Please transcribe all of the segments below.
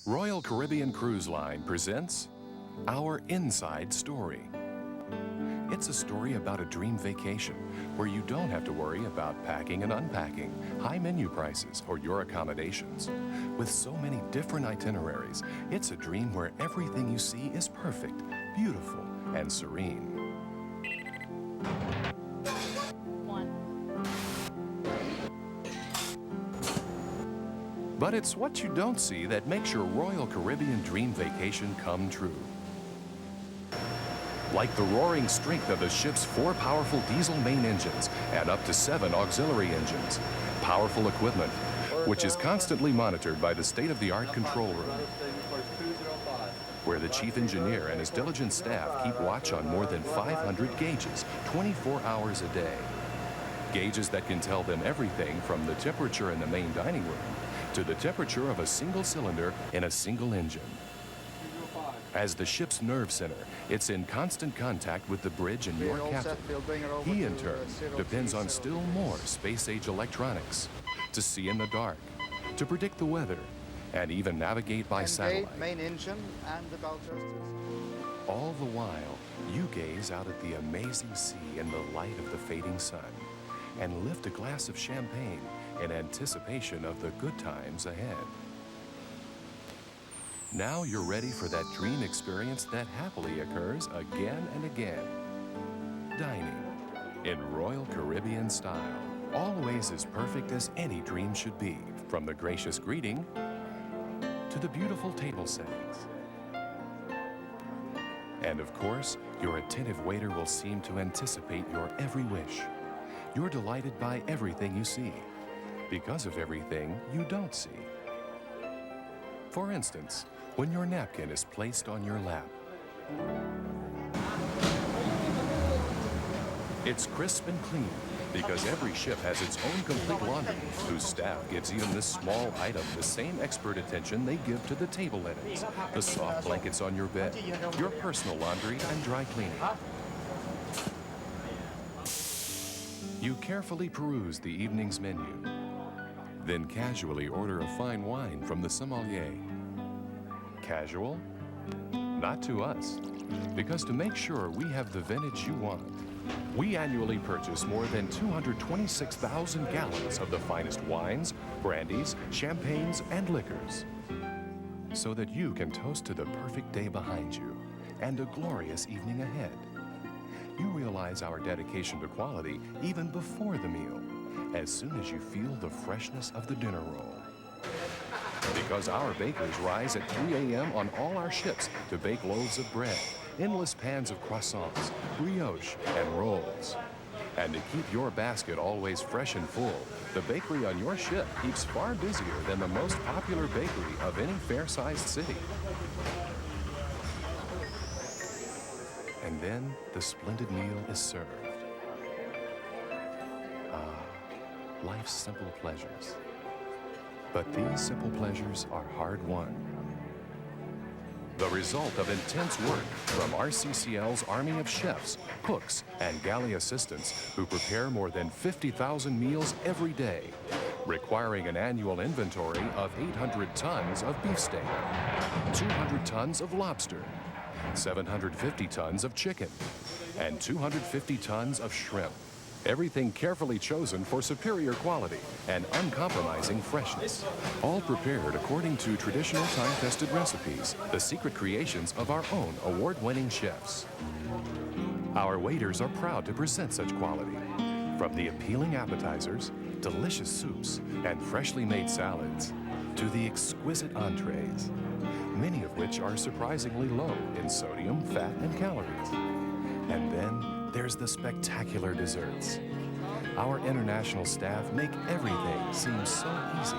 Royal Caribbean Cruise Line presents Our Inside Story. It's a story about a dream vacation where you don't have to worry about packing and unpacking, high menu prices, or your accommodations. With so many different itineraries, it's a dream where everything you see is perfect, beautiful, and serene. But it's what you don't see that makes your Royal Caribbean dream vacation come true. Like the roaring strength of the ship's 4 powerful diesel main engines and up to 7 auxiliary engines. Powerful equipment, which is constantly monitored by the state-of-the-art control room, where the chief engineer and his diligent staff keep watch on more than 500 gauges, 24 hours a day. Gauges that can tell them everything from the temperature in the main dining room to the temperature of a single cylinder in a single engine. As the ship's nerve center, it's in constant contact with the bridge and your captain. He, in turn, depends on still more space-age electronics to see in the dark, to predict the weather, and even navigate by satellite. Main engine and the bow thrusters. All the while, you gaze out at the amazing sea in the light of the fading sun and lift a glass of champagne in anticipation of the good times ahead. Now you're ready for that dream experience that happily occurs again and again. Dining in Royal Caribbean style, always as perfect as any dream should be, from the gracious greeting to the beautiful table settings. And of course, your attentive waiter will seem to anticipate your every wish. You're delighted by everything you see, because of everything you don't see. For instance, when your napkin is placed on your lap, it's crisp and clean, because every ship has its own complete laundry, whose staff gives even this small item the same expert attention they give to the table linens, the soft blankets on your bed, your personal laundry and dry cleaning. You carefully peruse the evening's menu, then casually order a fine wine from the sommelier. Casual? Not to us, because to make sure we have the vintage you want, we annually purchase more than 226,000 gallons of the finest wines, brandies, champagnes, and liquors, so that you can toast to the perfect day behind you and a glorious evening ahead. You realize our dedication to quality even before the meal, as soon as you feel the freshness of the dinner roll. Because our bakers rise at 3 a.m. on all our ships to bake loaves of bread, endless pans of croissants, brioche, and rolls. And to keep your basket always fresh and full, the bakery on your ship keeps far busier than the most popular bakery of any fair-sized city. And then the splendid meal is served. Life's simple pleasures. But these simple pleasures are hard-won. The result of intense work from RCCL's army of chefs, cooks, and galley assistants who prepare more than 50,000 meals every day, requiring an annual inventory of 800 tons of beefsteak, 200 tons of lobster, 750 tons of chicken, and 250 tons of shrimp. Everything carefully chosen for superior quality and uncompromising freshness. All prepared according to traditional time-tested recipes, the secret creations of our own award-winning chefs. Our waiters are proud to present such quality. From the appealing appetizers, delicious soups, and freshly made salads, to the exquisite entrees, many of which are surprisingly low in sodium, fat, and calories. And then there's the spectacular desserts. Our international staff make everything seem so easy.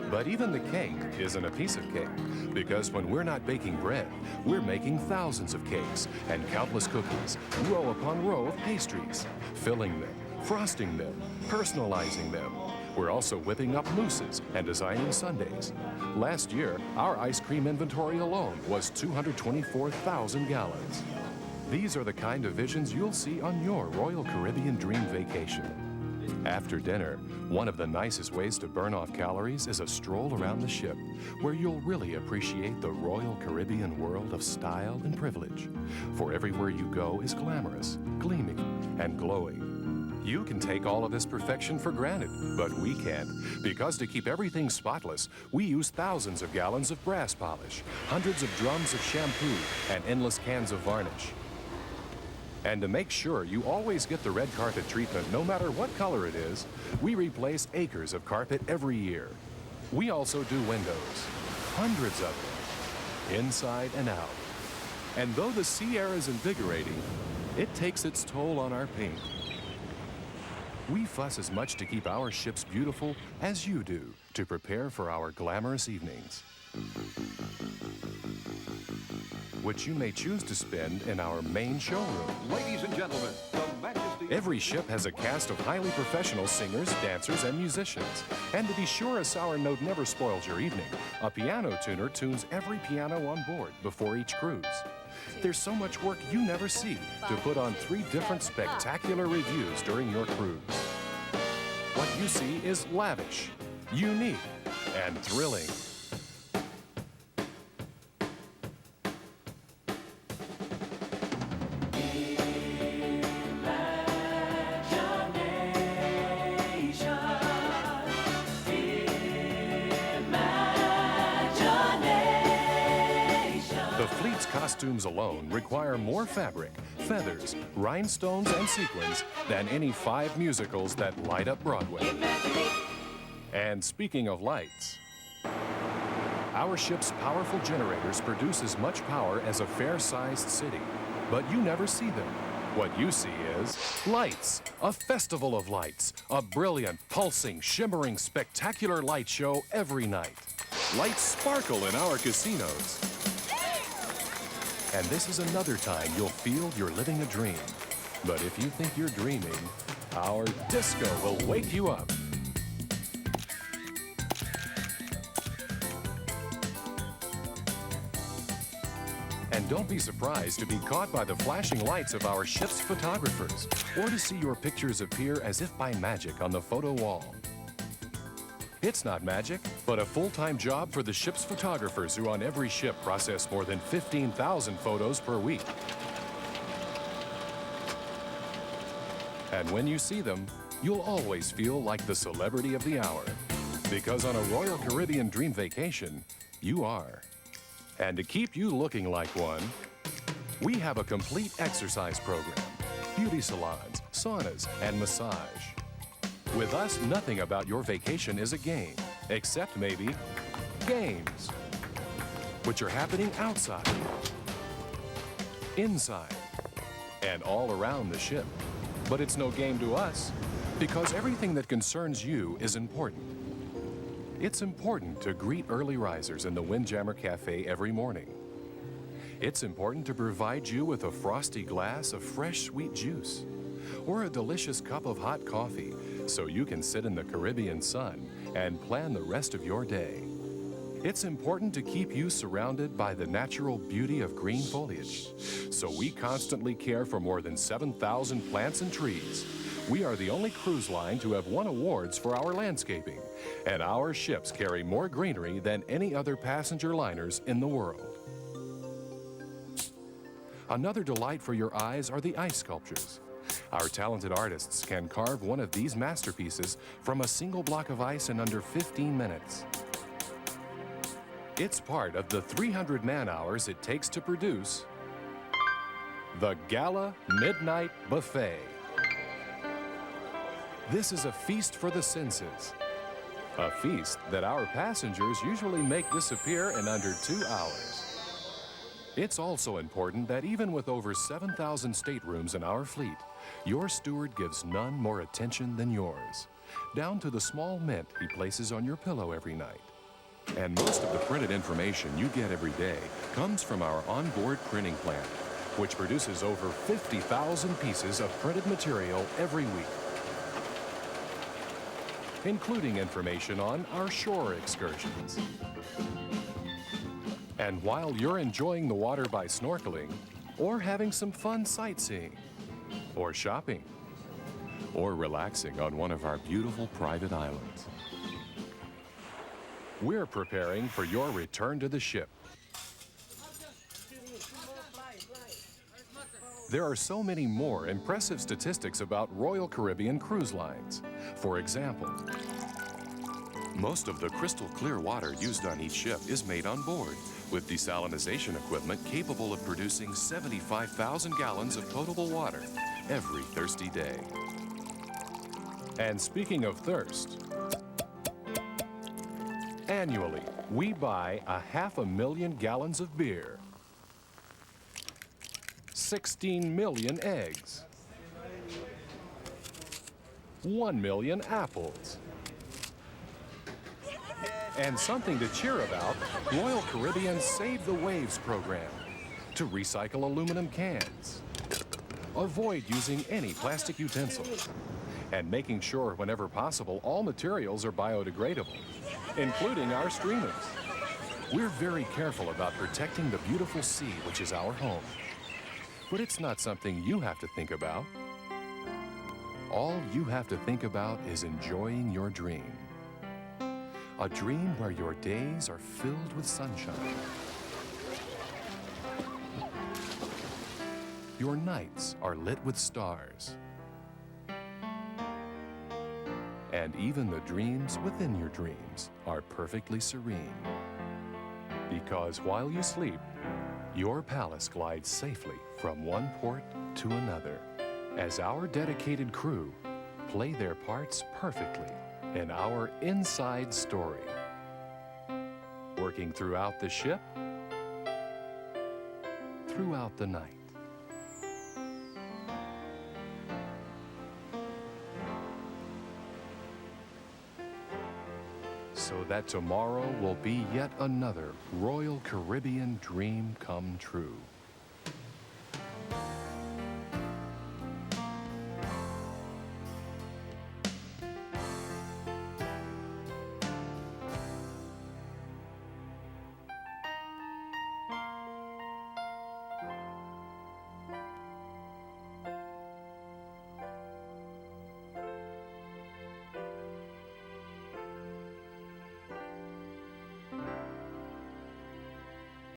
But even the cake isn't a piece of cake, because when we're not baking bread, we're making thousands of cakes and countless cookies, row upon row of pastries, filling them, frosting them, personalizing them. We're also whipping up mousses and designing sundaes. Last year, our ice cream inventory alone was 224,000 gallons. These are the kind of visions you'll see on your Royal Caribbean dream vacation. After dinner, one of the nicest ways to burn off calories is a stroll around the ship, where you'll really appreciate the Royal Caribbean world of style and privilege. For everywhere you go is glamorous, gleaming, and glowing. You can take all of this perfection for granted, but we can't, because to keep everything spotless, we use thousands of gallons of brass polish, hundreds of drums of shampoo, and endless cans of varnish. And to make sure you always get the red carpet treatment no matter what color it is, we replace acres of carpet every year. We also do windows, hundreds of them, inside and out. And though the sea air is invigorating, it takes its toll on our paint. We fuss as much to keep our ships beautiful as you do to prepare for our glamorous evenings, which you may choose to spend in our main showroom. Ladies and gentlemen, the Majesty... Every ship has a cast of highly professional singers, dancers, and musicians. And to be sure a sour note never spoils your evening, a piano tuner tunes every piano on board before each cruise. There's so much work you never see to put on 3 different spectacular reviews during your cruise. What you see is lavish, unique, and thrilling. Costumes alone require more fabric, feathers, rhinestones, and sequins than any 5 musicals that light up Broadway. And speaking of lights, our ship's powerful generators produce as much power as a fair-sized city, but you never see them. What you see is lights, a festival of lights, a brilliant, pulsing, shimmering, spectacular light show every night. Lights sparkle in our casinos. And this is another time you'll feel you're living a dream. But if you think you're dreaming, our disco will wake you up. And don't be surprised to be caught by the flashing lights of our ship's photographers, or to see your pictures appear as if by magic on the photo wall. It's not magic, but a full-time job for the ship's photographers who on every ship process more than 15,000 photos per week. And when you see them, you'll always feel like the celebrity of the hour. Because on a Royal Caribbean Dream Vacation, you are. And to keep you looking like one, we have a complete exercise program, beauty salons, saunas, and massage. With us, nothing about your vacation is a game, except maybe games, which are happening outside, inside, and all around the ship. But it's no game to us, because everything that concerns you is important. It's important to greet early risers in the Windjammer Cafe every morning. It's important to provide you with a frosty glass of fresh, sweet juice, or a delicious cup of hot coffee, so you can sit in the Caribbean sun and plan the rest of your day. It's important to keep you surrounded by the natural beauty of green foliage, so we constantly care for more than 7,000 plants and trees. We are the only cruise line to have won awards for our landscaping, and our ships carry more greenery than any other passenger liners in the world. Another delight for your eyes are the ice sculptures. Our talented artists can carve one of these masterpieces from a single block of ice in under 15 minutes. It's part of the 300 man-hours it takes to produce the Gala Midnight Buffet. This is a feast for the senses, a feast that our passengers usually make disappear in under 2 hours. It's also important that even with over 7,000 staterooms in our fleet, your steward gives none more attention than yours, down to the small mint he places on your pillow every night. And most of the printed information you get every day comes from our onboard printing plant, which produces over 50,000 pieces of printed material every week, including information on our shore excursions. And while you're enjoying the water by snorkeling, or having some fun sightseeing, or shopping, or relaxing on one of our beautiful private islands. We're preparing for your return to the ship. There are so many more impressive statistics about Royal Caribbean cruise lines. For example, most of the crystal clear water used on each ship is made on board, with desalination equipment capable of producing 75,000 gallons of potable water every thirsty day. And speaking of thirst, annually, we buy 500,000 gallons of beer, 16 million eggs, 1 million apples. And something to cheer about, Royal Caribbean's Save the Waves program to recycle aluminum cans, avoid using any plastic utensils, and making sure whenever possible all materials are biodegradable, including our streamers. We're very careful about protecting the beautiful sea, which is our home. But it's not something you have to think about. All you have to think about is enjoying your dream. A dream where your days are filled with sunshine. Your nights are lit with stars. And even the dreams within your dreams are perfectly serene. Because while you sleep, your palace glides safely from one port to another, as our dedicated crew play their parts perfectly in our inside story, working throughout the ship, throughout the night. So that tomorrow will be yet another Royal Caribbean dream come true.